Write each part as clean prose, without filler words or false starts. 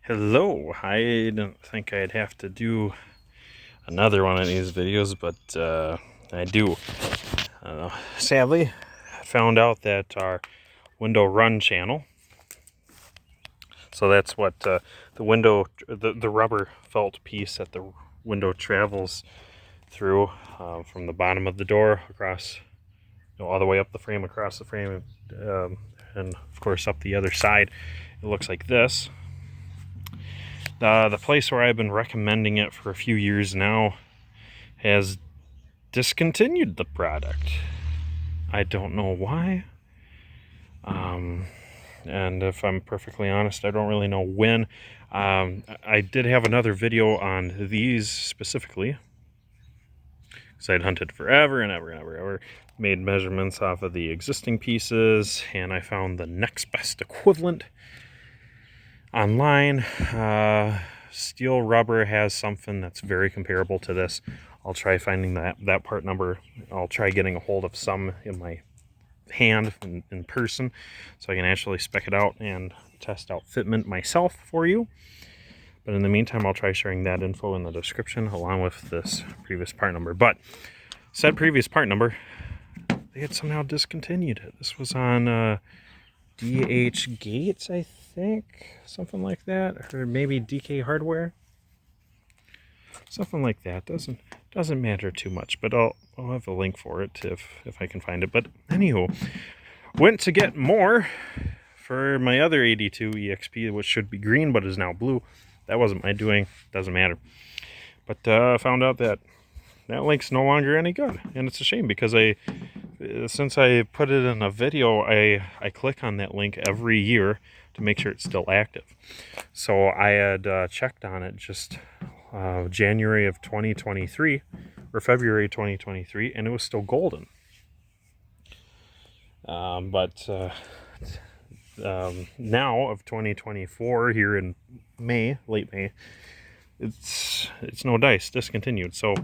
Hello, I didn't think I'd have to do another one of these videos, but I do. Sadly, I found out that our window run channel, so that's what the rubber felt piece that the window travels through from the bottom of the door across, all the way up the frame, across the frame, and of course up the other side. It looks like this. The place where I've been recommending it for a few years now has discontinued the product. I don't know why. And if I'm perfectly honest, I don't really know when. I did have another video on these specifically, because I'd hunted forever and ever, made measurements off of the existing pieces, and I found the next best equivalent online. Steel rubber has something that's very comparable to this. I'll try finding that part number. I'll try getting a hold of some in my hand in person so I can actually spec it out and test out fitment myself for you. But in the meantime, I'll try sharing that info in the description along with this previous part number. But said previous part number, they had somehow discontinued it. This was on DH Gates, I think, something like that, or maybe DK Hardware, something like that. Doesn't matter too much, but I'll have a link for it if I can find it. But anywho, went to get more for my other 82 EXP, which should be green but is now blue. That wasn't my doing, doesn't matter. But found out that link's no longer any good, and it's a shame because since I put it in a video, I click on that link every year to make sure it's still active. So I had checked on it just January of 2023 or February 2023, and it was still golden. But now of 2024, here in May, late May, it's no dice, discontinued. So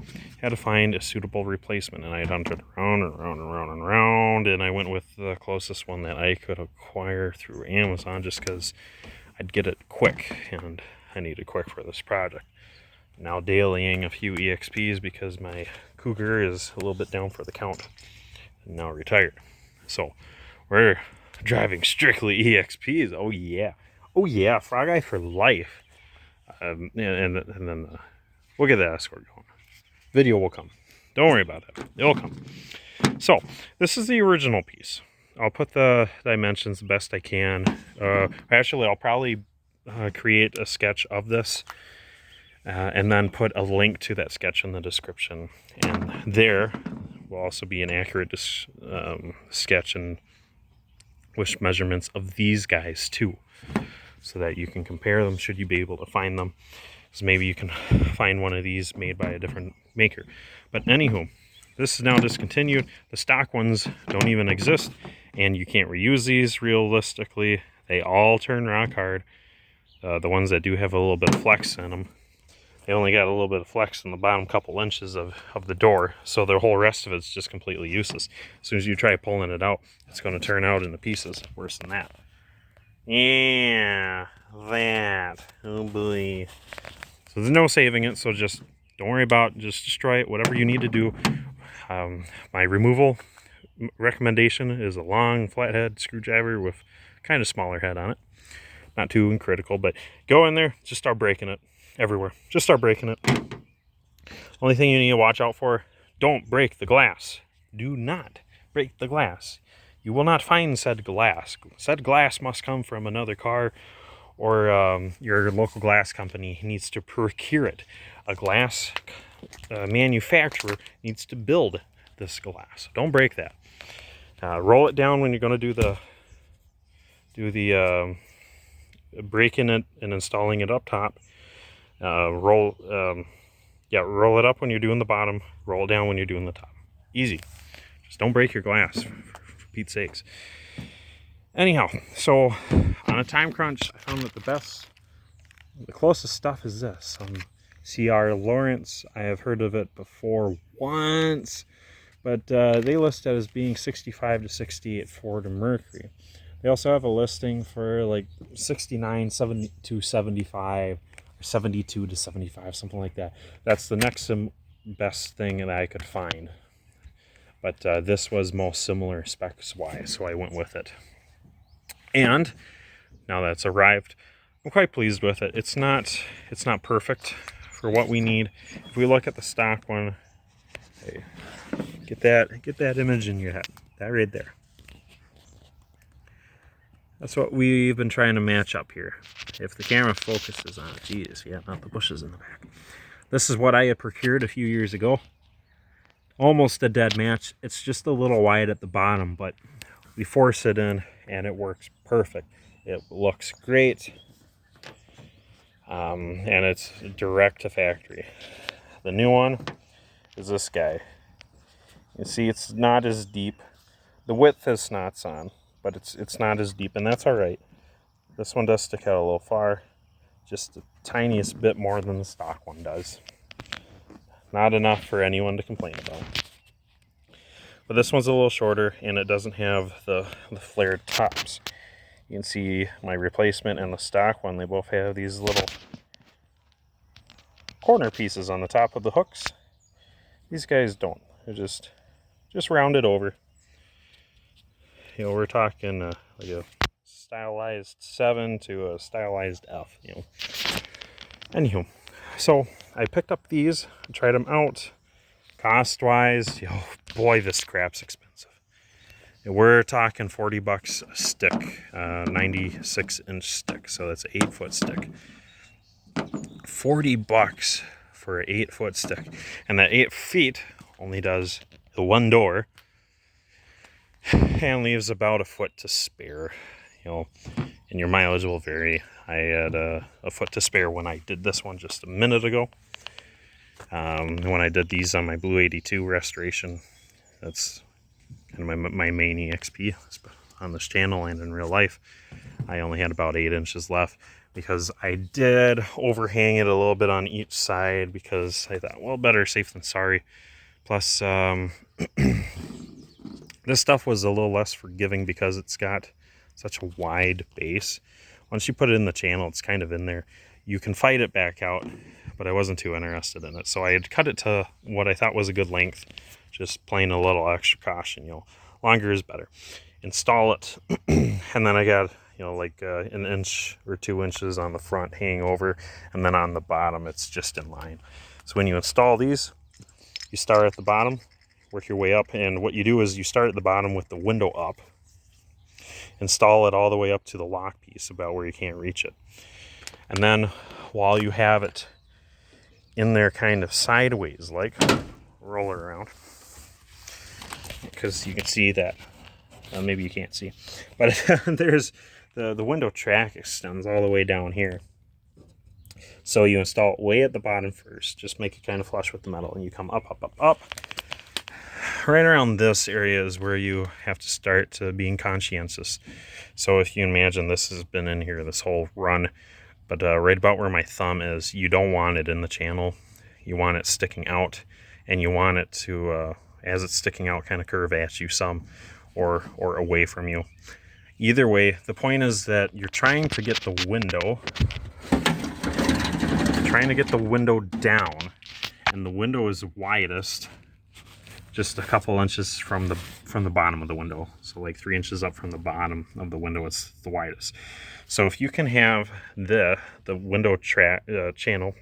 had to find a suitable replacement, and I had hunted around and around, and I went with the closest one that I could acquire through Amazon, just because I'd get it quick, and I needed quick for this project. Now dailying a few EXPs because my Cougar is a little bit down for the count and now retired. So we're driving strictly EXPs. Oh yeah, Frog Eye for life. And then we'll get that Escort going. Video will come. Don't worry about it. It'll come. So this is the original piece. I'll put the dimensions the best I can. Actually, I'll probably create a sketch of this and then put a link to that sketch in the description. And there will also be an accurate sketch and with measurements of these guys too, so that you can compare them should you be able to find them. So maybe you can find one of these made by a different maker. But anywho, this is now discontinued. The stock ones don't even exist, and you can't reuse these realistically. They all turn rock hard. The ones that do have a little bit of flex in them, they only got a little bit of flex in the bottom couple inches of the door, so the whole rest of it's just completely useless. As soon as you try pulling it out, it's going to turn out into pieces. Worse than that. Yeah, that. Oh boy. So there's no saving it, so just don't worry about it. Just destroy it, whatever you need to do. My removal recommendation is a long flathead screwdriver with kind of smaller head on it. Not too critical, but go in there, just start breaking it everywhere. Just start breaking it. Only thing you need to watch out for, don't break the glass. Do not break the glass. You will not find said glass. Said glass must come from another car, or your local glass company needs to procure it. A glass manufacturer needs to build this glass. Don't break that. Roll it down when you're going to do the breaking it and installing it up top. Roll it up when you're doing the bottom. Roll it down when you're doing the top. Easy. Just don't break your glass, for Pete's sakes. Anyhow, so on a time crunch, I found that the closest stuff is this. CR Lawrence. I have heard of it before once, but they list it as being 65 to 68 Ford and Mercury. They also have a listing for like 69 to 75 or 72 to 75, something like that. That's the next best thing that I could find. But this was most similar specs wise, so I went with it. And now that's arrived, I'm quite pleased with it. It's not perfect for what we need. If we look at the stock one, hey, get that image in your head. That right there. That's what we've been trying to match up here. If the camera focuses on it, geez, yeah, not the bushes in the back. This is what I had procured a few years ago. Almost a dead match. It's just a little wide at the bottom, but we force it in and it works perfect. It looks great. And it's direct to factory. The new one is this guy. You see, it's not as deep. The width has snots on, but it's not as deep, and that's all right. This one does stick out a little far, just the tiniest bit more than the stock one does. Not enough for anyone to complain about. But this one's a little shorter, and it doesn't have the flared tops. You can see my replacement and the stock one, they both have these little corner pieces on the top of the hooks. These guys don't. They're just rounded over. You know, we're talking like a stylized 7 to a stylized F, you know. Anywho, so I picked up these, tried them out. Cost-wise, yo, boy, this crap's expensive. We're talking 40 bucks a stick, 96-inch stick, so that's an 8-foot stick. 40 bucks for an 8-foot stick, and that 8 feet only does the one door and leaves about a foot to spare, you know, and your mileage will vary. I had a foot to spare when I did this one just a minute ago. When I did these on my Blue 82 restoration, that's kind of my main EXP on this channel and in real life. I only had about 8 inches left because I did overhang it a little bit on each side because I thought, well, better safe than sorry. Plus, this stuff was a little less forgiving because it's got such a wide base. Once you put it in the channel, it's kind of in there. You can fight it back out, but I wasn't too interested in it. So I had cut it to what I thought was a good length, just playing a little extra caution, you know. Longer is better. Install it, and then I got, you know, like an inch or 2 inches on the front hanging over, and then on the bottom it's just in line. So when you install these, you start at the bottom, work your way up, and what you do is you start at the bottom with the window up, install it all the way up to the lock piece about where you can't reach it. And then while you have it in there kind of sideways, like, roll it around, because you can see that, maybe you can't see, but there's the window track extends all the way down here. So you install it way at the bottom first, just make it kind of flush with the metal, and you come up, up, up, up. Right around this area is where you have to start being conscientious. So if you imagine, this has been in here this whole run, but right about where my thumb is, you don't want it in the channel. You want it sticking out, and you want it to, as it's sticking out, kind of curve at you some, or away from you. Either way, the point is that you're trying to get the window, down, and the window is widest just a couple inches from the bottom of the window. So like 3 inches up from the bottom of the window, it's the widest. So if you can have the window channel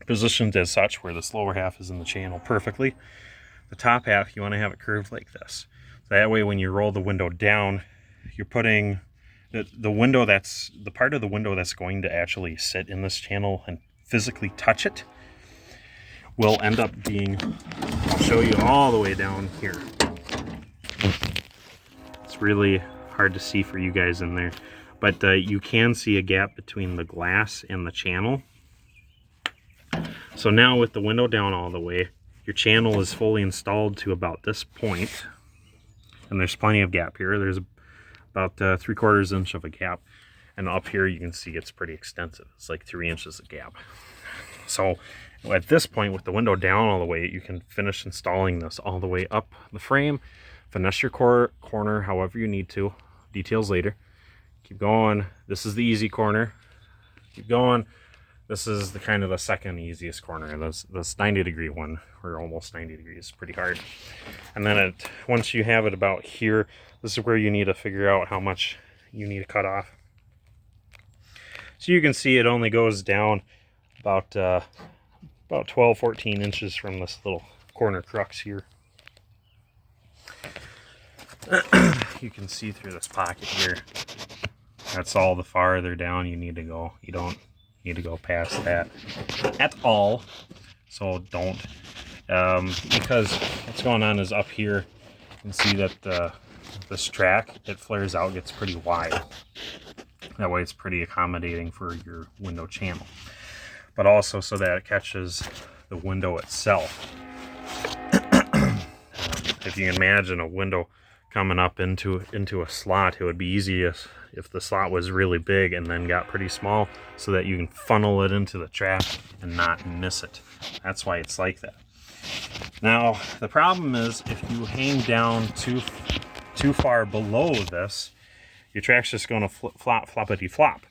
positioned as such where this lower half is in the channel perfectly, the top half you want to have it curved like this. So that way when you roll the window down, you're putting the window, that's the part of the window that's going to actually sit in this channel and physically touch it, will end up being, I'll show you all the way down here. It's really hard to see for you guys in there, but you can see a gap between the glass and the channel. So now with the window down all the way, your channel is fully installed to about this point, and there's plenty of gap here. There's about 3/4 inch of a gap, and up here you can see it's pretty extensive. It's like 3 inches of gap. So at this point, with the window down all the way, you can finish installing this all the way up the frame, finesse your corner however you need to, details later. Keep going. This is the easy corner. Keep going. This is the kind of the second easiest corner. This 90-degree one, or almost 90 degrees, pretty hard. And then once you have it about here, this is where you need to figure out how much you need to cut off. So you can see it only goes down about 12, 14 inches from this little corner crux here. You can see through this pocket here. That's all the farther down you need to go. You don't need to go past that at all. So don't. Because what's going on is up here, you can see that this track, it flares out, gets pretty wide. That way it's pretty accommodating for your window channel. But also so that it catches the window itself. If you can imagine a window coming up into a slot, it would be easy if the slot was really big and then got pretty small, so that you can funnel it into the track and not miss it. That's why it's like that. Now the problem is, if you hang down too far below this, your track's just going to flop floppity flop,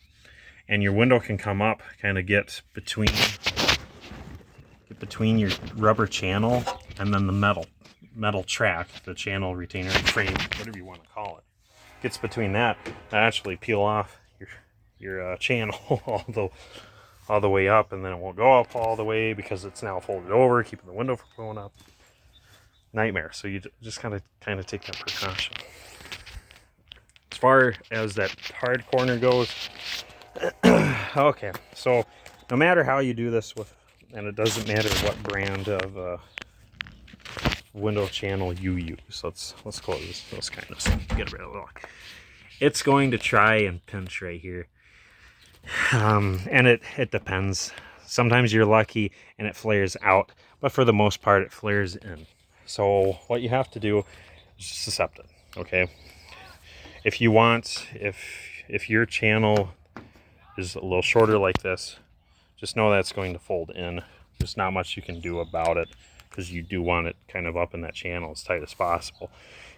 and your window can come up, kind of get between your rubber channel and then the metal track, the channel retainer frame, whatever you want to call it. Gets between that, actually peel off your channel all the way up, and then it won't go up all the way because it's now folded over, keeping the window from going up. Nightmare. So you just kind of take that precaution. As far as that hard corner goes, okay, so no matter how you do this and it doesn't matter what brand of window channel you use. Let's close this kind of stuff. Get rid of it. It's going to try and pinch right here, and it depends. Sometimes you're lucky and it flares out, but for the most part it flares in. So what you have to do is just accept it. Okay, if you want, if your channel is a little shorter like this, just know that's going to fold in. There's not much you can do about it, because you do want it kind of up in that channel as tight as possible.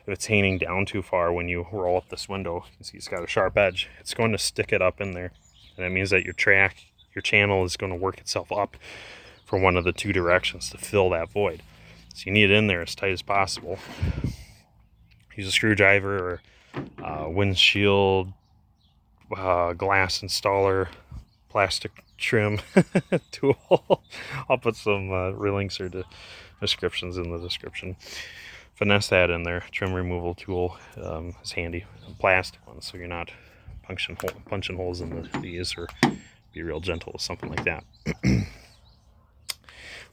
If it's hanging down too far, when you roll up this window, you can see it's got a sharp edge. It's going to stick it up in there, and that means that your channel is going to work itself up from one of the two directions to fill that void. So you need it in there as tight as possible. Use a screwdriver or windshield glass installer, plastic trim tool. I'll put some links or descriptions in the description. Finesse that in there. Trim removal tool is handy. Plastic one, so you're not punching holes in these, or be real gentle with something like that.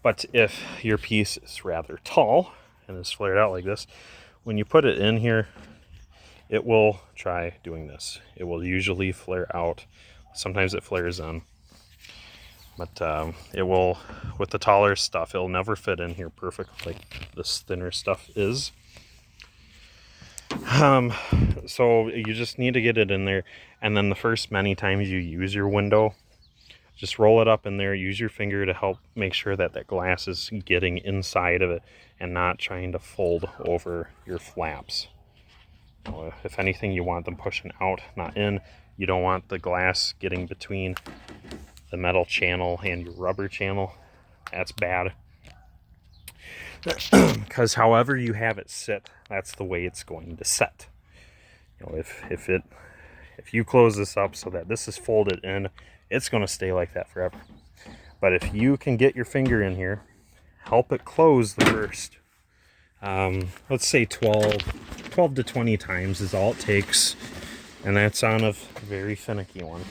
But if your piece is rather tall and is flared out like this, when you put it in here, it will try doing this. It will usually flare out. Sometimes it flares in. But it will, with the taller stuff, it'll never fit in here perfect like this thinner stuff is. So you just need to get it in there, and then the first many times you use your window, just roll it up in there. Use your finger to help make sure that that glass is getting inside of it and not trying to fold over your flaps. If anything, you want them pushing out, not in. You don't want the glass getting between the metal channel and your rubber channel. That's bad. Because however you have it sit, that's the way it's going to set. If you close this up so that this is folded in, it's going to stay like that forever. But if you can get your finger in here, help it close the first, let's say 12 to 20 times is all it takes, and that's on a very finicky one.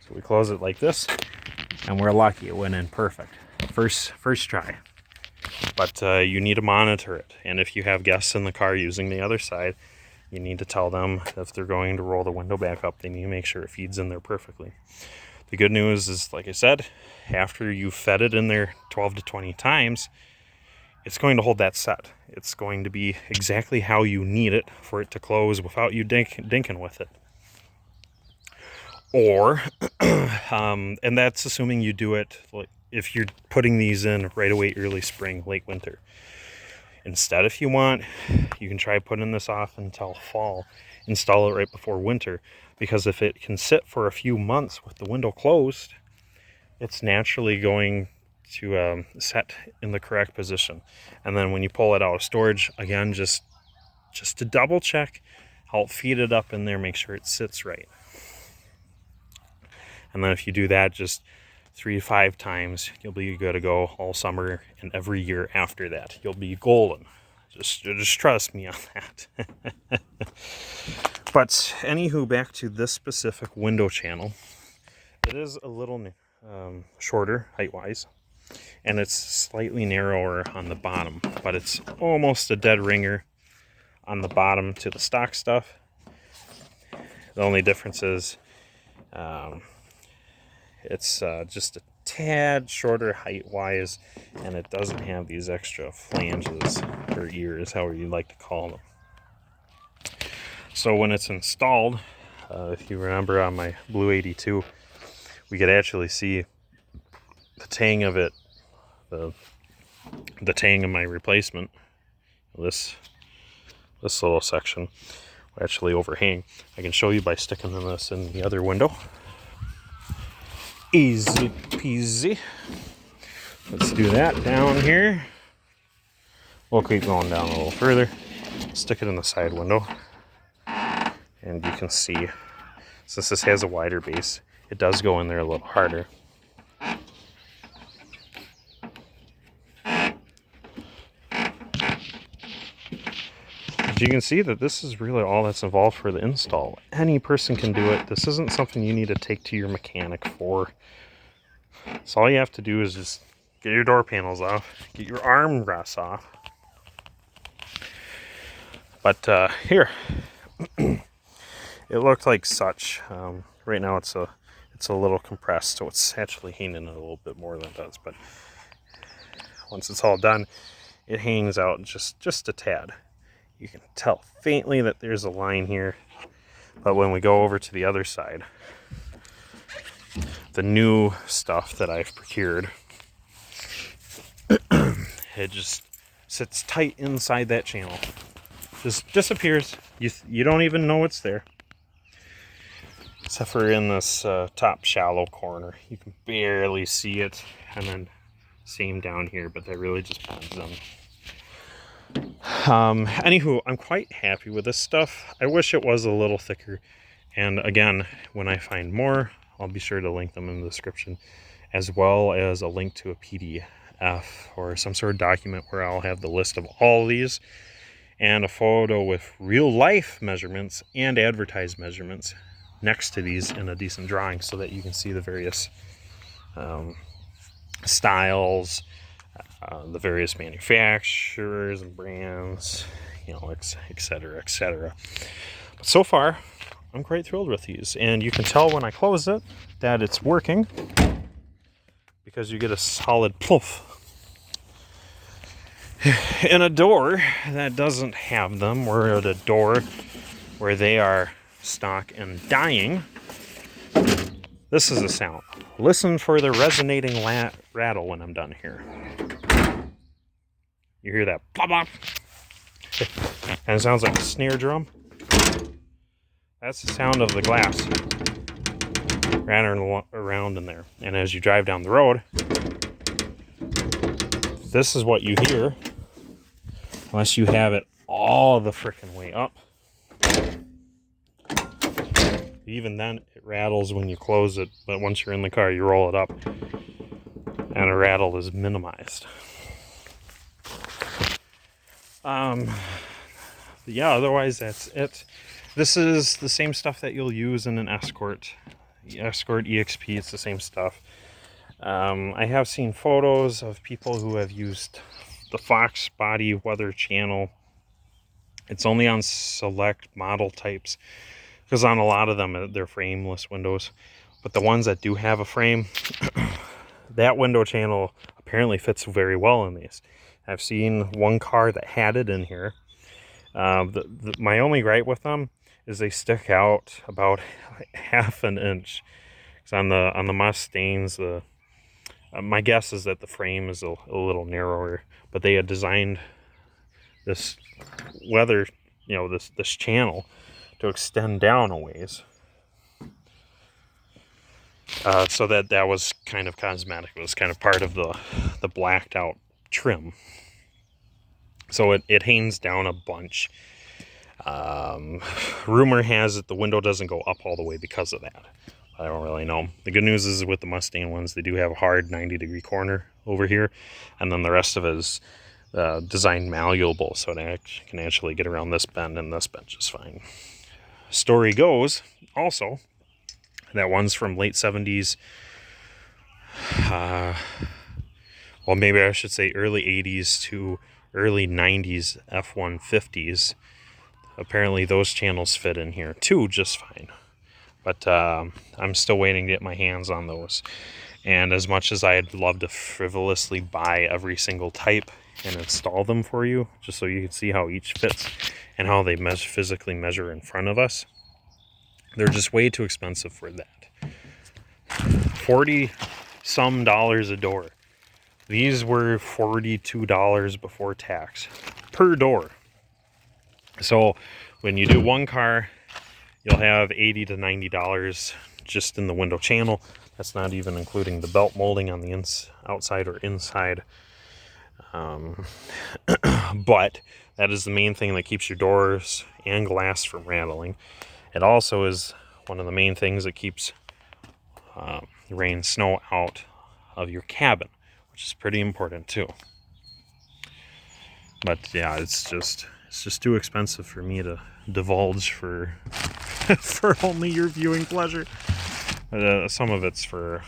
So we close it like this, and we're lucky it went in perfect. First try. But you need to monitor it, and if you have guests in the car using the other side, you need to tell them if they're going to roll the window back up, they need to make sure it feeds in there perfectly. The good news is, like I said, after you've fed it in there 12 to 20 times, it's going to hold that set. It's going to be exactly how you need it for it to close without you dinking with it. Or, and that's assuming you do it like if you're putting these in right away, early spring, late winter. Instead, if you want, you can try putting this off until fall install it right before winter, because if it can sit for a few months with the window closed, it's naturally going to set in the correct position. And then when you pull it out of storage, again, just to double check, help feed it up in there, make sure it sits right. And then if you do that just 3 to 5 times, you'll be good to go all summer, and every year after that you'll be golden. Just trust me on that. But anywho, back to this specific window channel. It is a little shorter height-wise, and it's slightly narrower on the bottom, but it's almost a dead ringer on the bottom to the stock stuff. The only difference is it's just a tad shorter height-wise, and it doesn't have these extra flanges or ears, however you like to call them. So when it's installed, if you remember on my Blue 82, we could actually see the tang of it, the tang of my replacement. This little section will actually overhang. I can show you by sticking this in the other window. Easy peasy. Let's do that down here. We'll keep going down a little further. Stick it in the side window. And you can see, since this has a wider base, it does go in there a little harder. But you can see that this is really all that's involved for the install. Any person can do it. This isn't something you need to take to your mechanic for. So all you have to do is just get your door panels off, get your armrests off. But here, it looked like such. Right now it's a little compressed, so it's actually hanging a little bit more than it does. But once it's all done, it hangs out just a tad. You can tell faintly that there's a line here, but when we go over to the other side, the new stuff that I've procured, it just sits tight inside that channel. Just disappears. You don't even know it's there. Except for in this top shallow corner. You can barely see it. And then same down here, but that really just depends on. Anywho, I'm quite happy with this stuff. I wish it was a little thicker. And again, when I find more, I'll be sure to link them in the description, as well as a link to a PDF or some sort of document where I'll have the list of all of these, and a photo with real life measurements and advertised measurements next to these in a decent drawing, so that you can see the various styles, the various manufacturers and brands, you know, etc., etc. But so far, I'm quite thrilled with these, and you can tell when I close it that it's working, because you get a solid ploof. In a door that doesn't have them, or at a door where they are stock and dying, this is a sound. Listen for the resonating rattle when I'm done here. You hear that plop plop, and it sounds like a snare drum. That's the sound of the glass rattling around in there. And as you drive down the road, this is what you hear, unless you have it all the frickin' way up. Even then, it rattles when you close it, but once you're in the car, you roll it up, and a rattle is minimized. Yeah, otherwise that's it. This is the same stuff that you'll use in an Escort. Escort EXP, it's the same stuff. I have seen photos of people who have used the Fox body weather channel. It's only on select model types, because on a lot of them they're frameless windows. But the ones that do have a frame, that window channel apparently fits very well in these. I've seen one car that had it in here. My only gripe with them is they stick out about half an inch. Because on the Mustangs, my guess is that the frame is a little narrower, but they had designed this weather, this channel to extend down a ways. So that was kind of cosmetic. It was kind of part of the blacked out trim. So it hangs down a bunch. Rumor has it the window doesn't go up all the way because of that. I don't really know. The good news is with the Mustang ones, they do have a hard 90-degree corner over here, and then the rest of it is designed malleable, so it can actually get around this bend and this bend just fine. Story goes also that one's from late 70s, well, maybe I should say early 80s to early 90s F-150s. Apparently those channels fit in here too just fine. But I'm still waiting to get my hands on those. And as much as I'd love to frivolously buy every single type and install them for you, just so you can see how each fits and how they physically measure in front of us, they're just way too expensive for that. $40 some a door. These were $42 before tax per door. So when you do one car, you'll have $80 to $90 just in the window channel. That's not even including the belt molding on the outside or inside. But that is the main thing that keeps your doors and glass from rattling. It also is one of the main things that keeps rain, snow out of your cabin, which is pretty important too. But yeah, it's just too expensive for me to divulge for for only your viewing pleasure. Some of it's for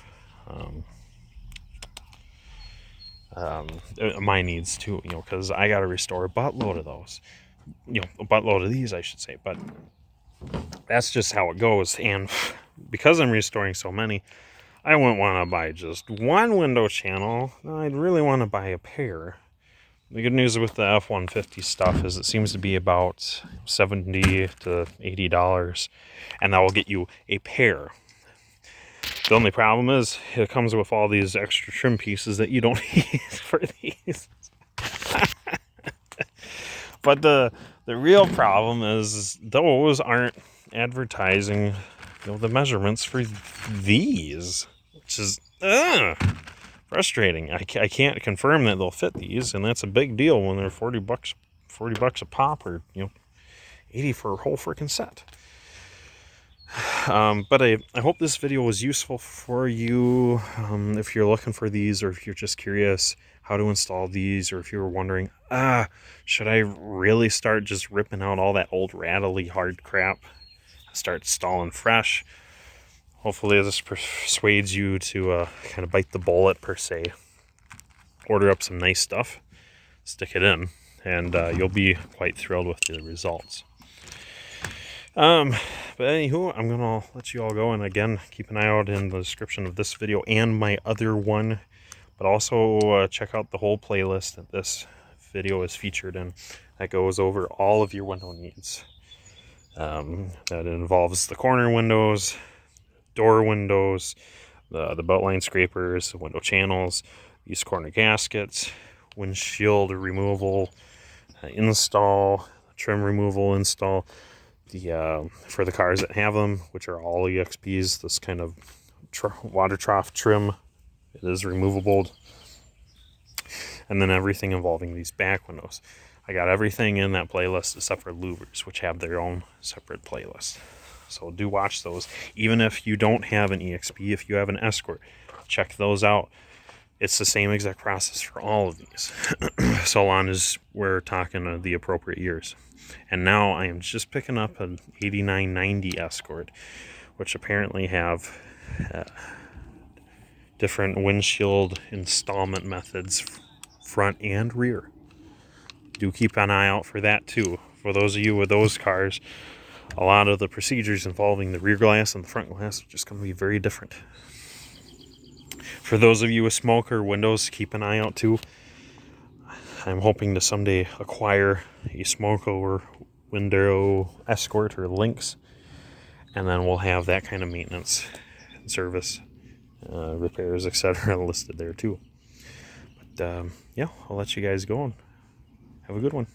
my needs too, you know, because I got to restore a buttload of those, you know, a buttload of these, I should say. But that's just how it goes. And because I'm restoring so many, I wouldn't want to buy just one window channel. I'd really want to buy a pair. The good news with the F-150 stuff is it seems to be about $70 to $80, and that will get you a pair. The only problem is it comes with all these extra trim pieces that you don't need for these. But the real problem is those aren't advertising, you know, the measurements for these, which is frustrating. I can't confirm that they'll fit these, and that's a big deal when they're $40 a pop, or, you know, 80 for a whole freaking set. But I hope this video was useful for you. If you're looking for these, or if you're just curious how to install these, or if you were wondering, should I really start just ripping out all that old rattly hard crap, start installing fresh? Hopefully this persuades you to kind of bite the bullet per se. Order up some nice stuff, stick it in, and you'll be quite thrilled with the results. But anywho, I'm gonna let you all go, and again, keep an eye out in the description of this video and my other one, but also check out the whole playlist that this video is featured in. That goes over all of your window needs. That involves the corner windows, door windows, the belt line scrapers, the window channels, these corner gaskets, windshield removal, install, trim removal install, the for the cars that have them, which are all EXPs, this kind of water trough trim, it is removable, and then everything involving these back windows. I got everything in that playlist except for louvers, which have their own separate playlist. So do watch those. Even if you don't have an EXP, if you have an Escort, check those out. It's the same exact process for all of these, so long as we're talking the appropriate years. And now I am just picking up an 8990 Escort, which apparently have different windshield installment methods, front and rear. Do keep an eye out for that too. For those of you with those cars, a lot of the procedures involving the rear glass and the front glass are just going to be very different. For those of you with smoker windows, keep an eye out too. I'm hoping to someday acquire a smoker window Escort or Lynx, and then we'll have that kind of maintenance and service, repairs, etc. listed there too. But yeah, I'll let you guys go and have a good one.